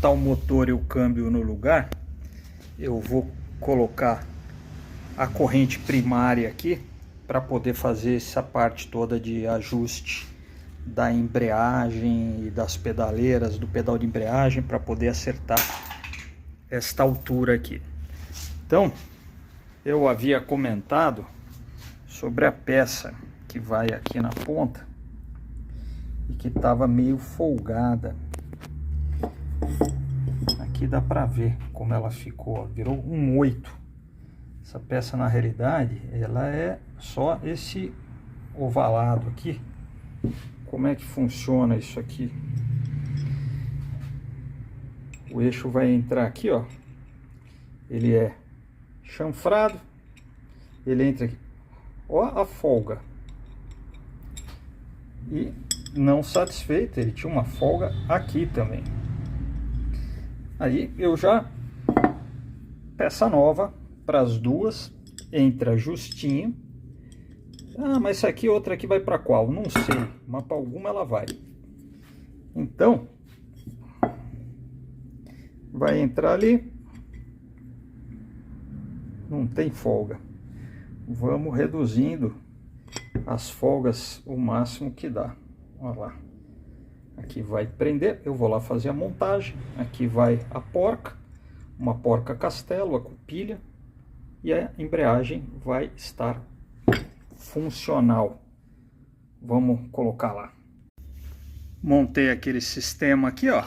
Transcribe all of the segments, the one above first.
ajustar o motor e o câmbio no lugar, eu vou colocar a corrente primária aqui para poder fazer essa parte toda de ajuste da embreagem e das pedaleiras, do pedal de embreagem, para poder acertar esta altura aqui. Então, eu havia comentado sobre a peça que vai aqui na ponta e que estava meio folgada. Aqui dá para ver como ela ficou, virou um 8. Essa peça, na realidade, ela é só esse ovalado aqui. Como é que funciona isso aqui? O eixo vai entrar aqui, ó. Ele é chanfrado. Ele entra aqui. Ó a folga. E não satisfeito, ele tinha uma folga aqui também. Aí eu já... peça nova para as duas. Entra justinho. Ah, mas essa aqui, outra aqui vai para qual? Não sei, mas para alguma ela vai. Então, vai entrar ali. Não tem folga. Vamos reduzindo as folgas o máximo que dá. Olha lá. Aqui vai prender, eu vou lá fazer a montagem. Aqui vai a porca, uma porca castelo, a cupilha. E a embreagem vai estar funcional. Vamos colocar lá. Montei aquele sistema aqui, ó.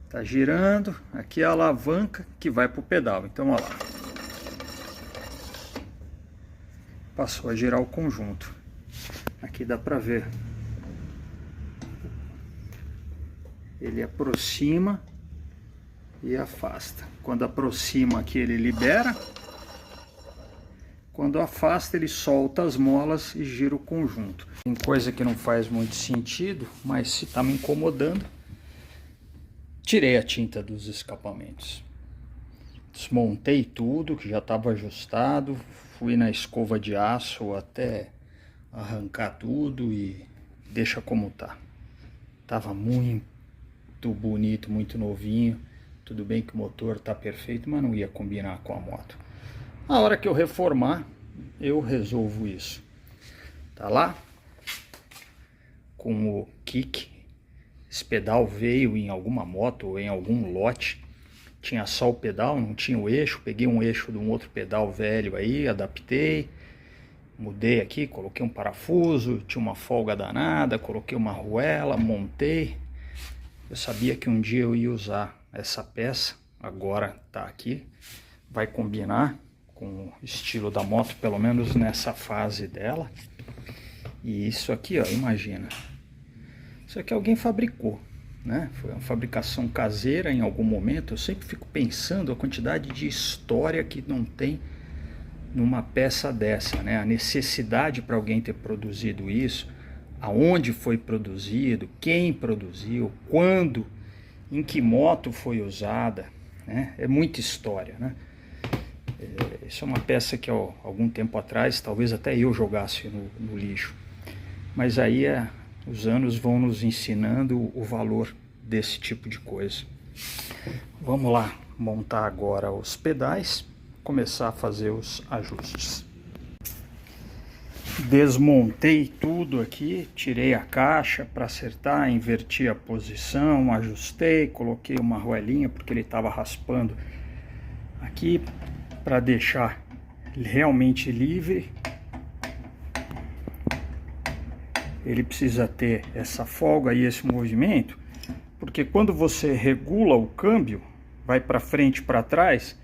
Tá girando. Aqui é a alavanca que vai pro pedal. Então, ó lá. Passou a girar o conjunto. Aqui dá para ver. Ele aproxima e afasta. Quando aproxima aqui, ele libera. Quando afasta, ele solta as molas e gira o conjunto. Tem coisa que não faz muito sentido, mas se está me incomodando, tirei a tinta dos escapamentos. Desmontei tudo, que já estava ajustado. Fui na escova de aço até arrancar tudo e deixa como tá. Tava muito bonito, muito novinho. Tudo bem que o motor tá perfeito, mas não ia combinar com a moto. A hora que eu reformar, eu resolvo isso. Tá lá? Com o kick. Esse pedal veio em alguma moto ou em algum lote. Tinha só o pedal, não tinha o eixo. Peguei um eixo de um outro pedal velho aí, adaptei. Mudei aqui, coloquei um parafuso, tinha uma folga danada, coloquei uma arruela, montei. Eu sabia que um dia eu ia usar essa peça, agora tá aqui. Vai combinar com o estilo da moto, pelo menos nessa fase dela. E isso aqui, ó, imagina. Isso aqui alguém fabricou, né? Foi uma fabricação caseira em algum momento. Eu sempre fico pensando a quantidade de história que não tem numa peça dessa, né? A necessidade para alguém ter produzido isso, aonde foi produzido, quem produziu, quando, em que moto foi usada, né? É muita história, né? Isso é uma peça que, ó, algum tempo atrás, talvez até eu jogasse no lixo. Mas aí os anos vão nos ensinando o valor desse tipo de coisa. Vamos lá montar agora os pedais, começar a fazer os ajustes. Desmontei tudo aqui, tirei a caixa para acertar, inverti a posição, ajustei, coloquei uma arruelinha porque ele estava raspando aqui, para deixar realmente livre. Ele precisa ter essa folga e esse movimento, porque quando você regula o câmbio, vai para frente e para trás,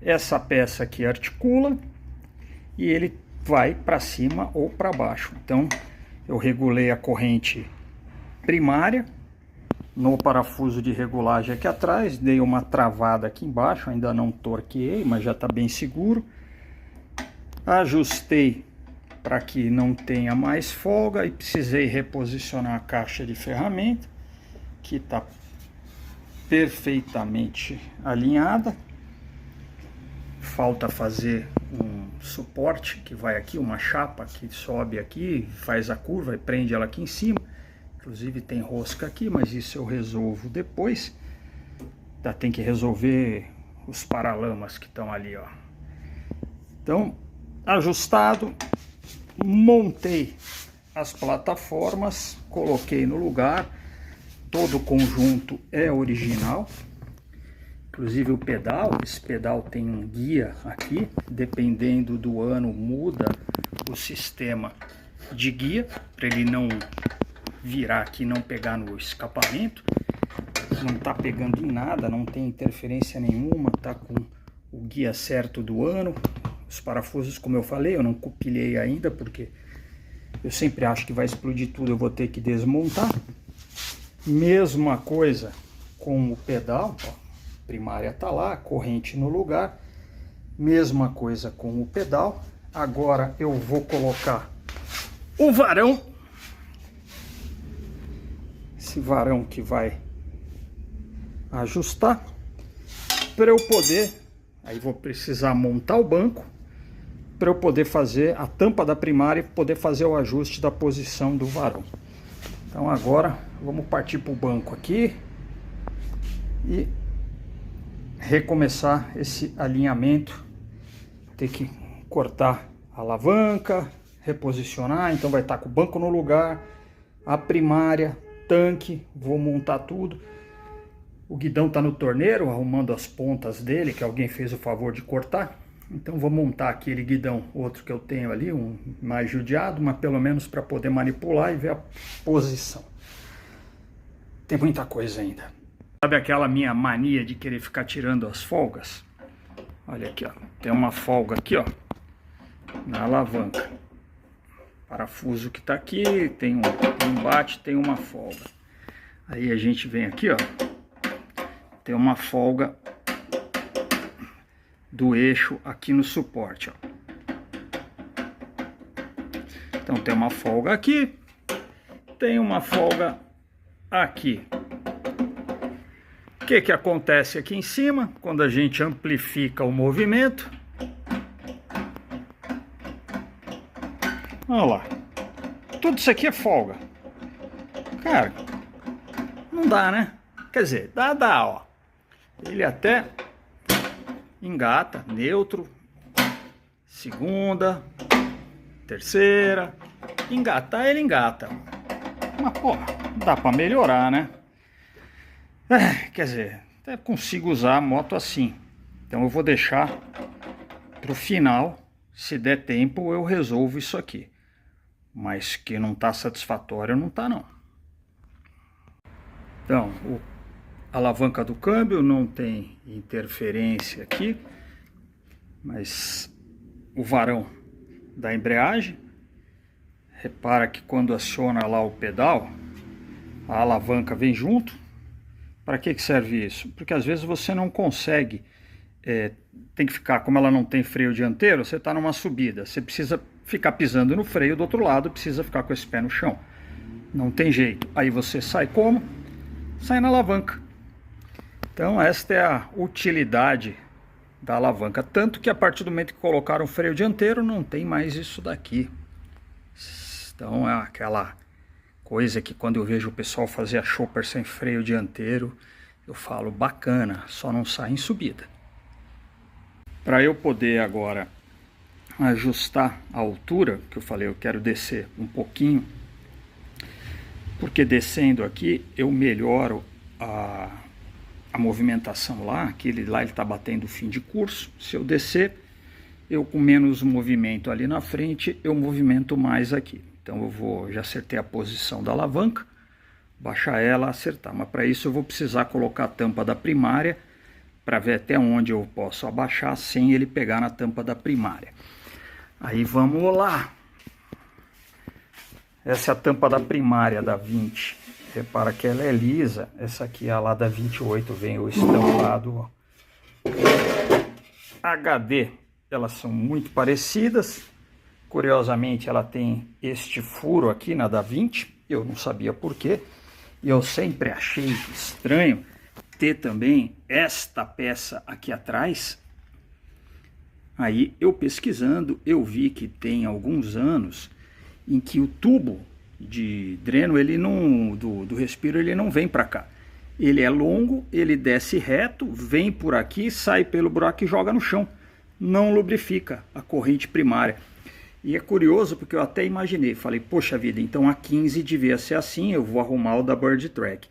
essa peça aqui articula e ele vai para cima ou para baixo. Então eu regulei a corrente primária no parafuso de regulagem aqui atrás, dei uma travada aqui embaixo, ainda não torqueei, mas já está bem seguro. Ajustei para que não tenha mais folga e precisei reposicionar a caixa de ferramenta, que está perfeitamente alinhada. Falta fazer um suporte que vai aqui, uma chapa que sobe aqui, faz a curva e prende ela aqui em cima. Inclusive tem rosca aqui, mas isso eu resolvo depois. Tá, tem que resolver os paralamas que estão ali, ó. Então, ajustado, montei as plataformas, coloquei no lugar. Todo o conjunto é original. Inclusive o pedal, esse pedal tem um guia aqui, dependendo do ano muda o sistema de guia, para ele não virar aqui, não pegar no escapamento. Não tá pegando em nada, não tem interferência nenhuma, tá com o guia certo do ano. Os parafusos, como eu falei, eu não copilhei ainda, porque eu sempre acho que vai explodir tudo, eu vou ter que desmontar. Mesma coisa com o pedal, ó, primária tá lá, corrente no lugar. Mesma coisa com o pedal. Agora eu vou colocar o varão. Esse varão que vai ajustar para eu poder, aí vou precisar montar o banco para eu poder fazer a tampa da primária e poder fazer o ajuste da posição do varão. Então agora vamos partir para o banco aqui e recomeçar esse alinhamento. Ter que cortar a alavanca, reposicionar, então vai estar com o banco no lugar, a primária, tanque, vou montar tudo. O guidão está no torneiro, arrumando as pontas dele, que alguém fez o favor de cortar. Então vou montar aquele guidão, outro que eu tenho ali, um mais judiado, mas pelo menos para poder manipular e ver a posição. Tem muita coisa ainda. Sabe aquela minha mania de querer ficar tirando as folgas? Olha aqui, ó. Tem uma folga aqui, ó, na alavanca. Parafuso que está aqui, tem um embate, tem uma folga. Aí a gente vem aqui, ó. Tem uma folga do eixo aqui no suporte, ó. Então tem uma folga aqui, tem uma folga aqui. O que que acontece aqui em cima quando a gente amplifica o movimento? Olha lá, tudo isso aqui é folga. Cara, não dá, né? Quer dizer, dá, ó. Ele até engata, neutro, segunda, terceira, engatar ele engata. Mas, pô, dá pra melhorar, né? Quer dizer, até consigo usar a moto assim. Então eu vou deixar pro final, se der tempo eu resolvo isso aqui. Mas que não tá satisfatório, não tá não. Então, a alavanca do câmbio não tem interferência aqui, mas o varão da embreagem, repara que quando aciona lá o pedal, a alavanca vem junto. Para que serve isso? Porque às vezes você não consegue, tem que ficar, como ela não tem freio dianteiro, você está numa subida, você precisa ficar pisando no freio do outro lado, precisa ficar com esse pé no chão. Não tem jeito. Aí você sai como? Sai na alavanca. Então esta é a utilidade da alavanca, tanto que a partir do momento que colocaram o freio dianteiro não tem mais isso daqui. Então é aquela coisa que quando eu vejo o pessoal fazer a chopper sem freio dianteiro, eu falo bacana, só não sai em subida. Para eu poder agora ajustar a altura, que eu falei, eu quero descer um pouquinho, porque descendo aqui eu melhoro a movimentação lá, aquele lá ele está batendo fim de curso. Se eu descer, eu com menos movimento ali na frente, eu movimento mais aqui. Então já acertei a posição da alavanca, baixar ela, acertar. Mas para isso eu vou precisar colocar a tampa da primária, para ver até onde eu posso abaixar sem ele pegar na tampa da primária. Aí vamos lá. Essa é a tampa da primária da 20. Repara que ela é lisa. Essa aqui é a lá da 28, vem o estampado HD. Elas são muito parecidas. Curiosamente ela tem este furo aqui na da 20. Eu não sabia por quê. E eu sempre achei estranho ter também esta peça aqui atrás. Aí eu pesquisando, eu vi que tem alguns anos em que o tubo de dreno, ele não, do respiro, ele não vem para cá. Ele é longo, ele desce reto, vem por aqui, sai pelo buraco e joga no chão. Não lubrifica a corrente primária. E é curioso porque eu até imaginei, falei, poxa vida, então a 15 devia ser assim, eu vou arrumar o da Bird Track.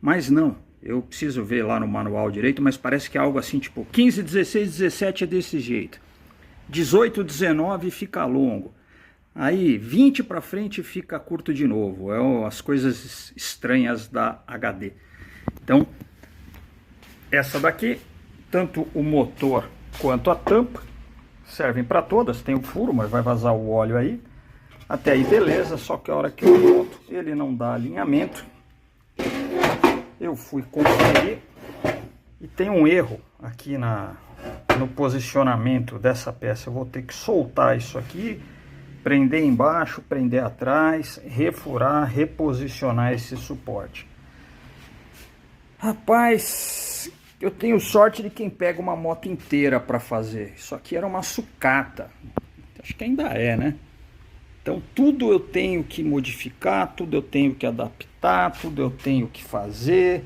Mas não, eu preciso ver lá no manual direito, mas parece que é algo assim, tipo 15, 16, 17 é desse jeito. 18, 19 fica longo. Aí 20 para frente fica curto de novo. É as coisas estranhas da HD. Então, essa daqui, tanto o motor quanto a tampa, servem para todas. Tem o furo, mas vai vazar o óleo aí. Até aí beleza, só que a hora que eu boto, ele não dá alinhamento. Eu fui conferir e tem um erro aqui no posicionamento dessa peça. Eu vou ter que soltar isso aqui, prender embaixo, prender atrás, refurar, reposicionar esse suporte. Rapaz, eu tenho sorte de quem pega uma moto inteira para fazer. Isso aqui era uma sucata. Acho que ainda é, né? Então tudo eu tenho que modificar, tudo eu tenho que adaptar, tudo eu tenho que fazer.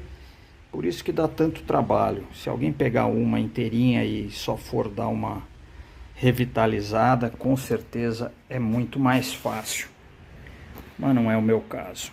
Por isso que dá tanto trabalho. Se alguém pegar uma inteirinha e só for dar uma revitalizada, com certeza é muito mais fácil. Mas não é o meu caso.